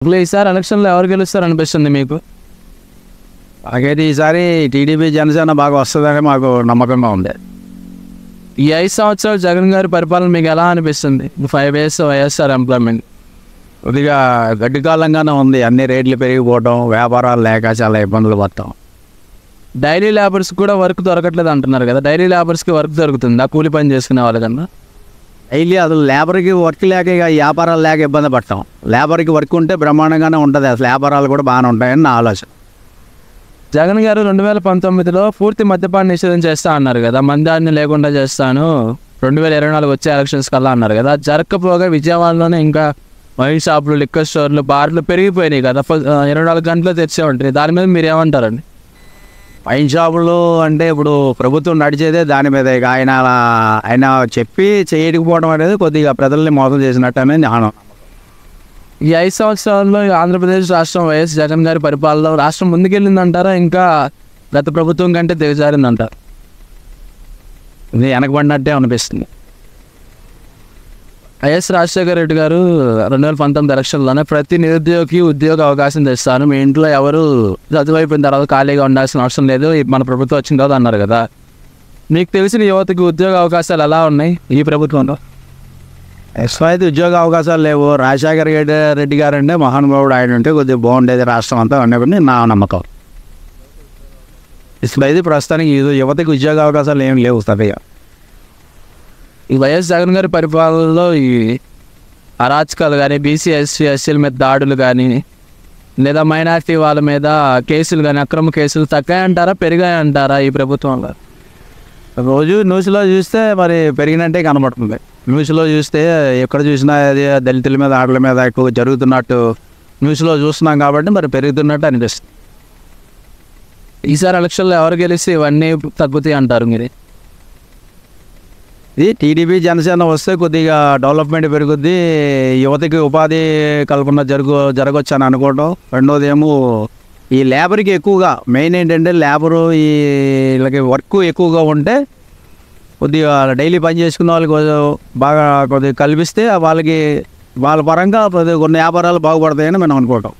ఈసారి ఎలక్షన్లో ఎవరు గెలుస్తారు అనిపిస్తుంది మీకు? నాకైతే ఈసారి టీడీపీ జనసేన బాగా వస్తుందని మాకు నమ్మకంగా ఉంది. ఈ 5 సంవత్సరాలు జగన్ గారి పరిపాలన మీకు ఎలా అనిపిస్తుంది? 5 years వైఎస్ఆర్ ఎంప్లాయ్మెంట్ కొద్దిగా గడ్డికాలంగానే ఉంది. అన్ని రేట్లు పెరిగిపోవడం, వ్యాపారాలు లేక చాలా ఇబ్బందులు పడతాం. డైలీ లేబర్స్ కూడా వర్క్ దొరకట్లేదు అంటున్నారు కదా, డైలీ లేబర్స్కి వర్క్ దొరుకుతుందా కూలి పని చేసుకునే వాళ్ళకన్నా? డైలీ అసలు లేబర్కి వర్క్ లేక ఇక వ్యాపారాలు లేక ఇబ్బంది పడతాం. లేబర్కి వర్క్ ఉంటే బ్రహ్మాండంగానే ఉంటుంది, అసలు వ్యాపారాలు కూడా బాగానే ఉంటాయని నా ఆలోచన. జగన్ గారు 2019లో పూర్తి మద్యపాన నిషేధం చేస్తా అన్నారు కదా, మందాన్ని లేకుండా చేస్తాను 2024 వచ్చే ఎలక్షన్స్ కల్లా అన్నారు కదా. జరగకపోగా విజయవాడలోనే ఇంకా వైన్ షాపులు, లిక్కర్ స్టోర్లు, బార్లు పెరిగిపోయినాయి కదా, 24 గంటలు తెరిచే ఉంటుంది. దాని మీద మీరు ఏమంటారండి? వైన్ షాపులు అంటే ఇప్పుడు ప్రభుత్వం నడిచేదే దాని మీద. ఇక ఆయన చెప్పి చేయకపోవడం అనేది కొద్దిగా ప్రజల్ని మోసం చేసినట్టు అనేది జ్ఞానం. ఈ 5 సంవత్సరాల్లో ఆంధ్రప్రదేశ్ రాష్ట్రం వైఎస్ జగన్ గారి పరిపాలనలో రాష్ట్రం ముందుకెళ్ళిందంటారా, ఇంకా గత ప్రభుత్వం కంటే దిగజారిందంటారా? ఇది వెనకబడినట్టే అనిపిస్తుంది. వైఎస్ రాజశేఖర రెడ్డి గారు 2019 ఎలక్షన్లోనే ప్రతి నిరుద్యోగికి ఉద్యోగ అవకాశం తెస్తాను, మీ ఇంట్లో ఎవరు చదువు అయిపోయిన తర్వాత ఖాళీగా ఉండాల్సిన అవసరం లేదు, మన ప్రభుత్వం వచ్చిన తర్వాత అన్నారు కదా. మీకు తెలిసిన యువతకి ఉద్యోగ అవకాశాలు ఎలా ఉన్నాయి ఈ ప్రభుత్వంలో? అయితే ఉద్యోగ అవకాశాలు లేవు. రాజశేఖర రెడ్డి గారు అంటే మహానుభావుడు, ఆయన ఉంటే కొద్దిగా బాగుండేది రాష్ట్రం అంతా అనేది నా నమ్మకం. అయితే ప్రస్తుతానికి యువతకి ఉద్యోగ అవకాశాలు ఏమి లేవు సరిగా. ఈ వైఎస్ జగన్ గారి పరిపాలనలో ఈ అరాచకాలు కానీ, బీసీ ఎస్సీ ఎస్సీల మీద దాడులు కానీ, లేదా మైనారిటీ వాళ్ళ మీద కేసులు కానీ, అక్రమ కేసులు తగ్గాయంటారా పెరిగాయంటారా ఈ ప్రభుత్వంలో? రోజు న్యూస్లో చూస్తే మరి పెరిగినట్టే కనబడుతుంది. న్యూస్లో చూస్తే ఎక్కడ చూసినా అది దళితుల మీద, ఆటల మీద ఎక్కువ జరుగుతున్నట్టు న్యూస్లో చూస్తున్నాం కాబట్టి మరి పెరుగుతున్నట్టు అనిపిస్తుంది. ఈసారి ఎలక్షన్లో ఎవరు గెలిస్తే ఇవన్నీ తగ్గుతాయి అంటారు మీరు? ఇది టీడీపీ జనసేన వస్తే కొద్దిగా డెవలప్మెంట్ పెరుగుద్ది, యువతకి ఉపాధి కల్పన జరగవచ్చు అని అనుకోవడం. రెండోది ఏమో ఈ లేబర్కి ఎక్కువగా మెయిన్ ఏంటంటే లేబరు వీళ్ళకి వర్క్ ఎక్కువగా ఉంటే కొద్దిగా డైలీ పని చేసుకున్న వాళ్ళకి బాగా కొద్దిగా కల్పిస్తే వాళ్ళకి వాళ్ళ పరంగా కొన్ని వ్యాపారాలు బాగుపడతాయని మనం అనుకోవటం.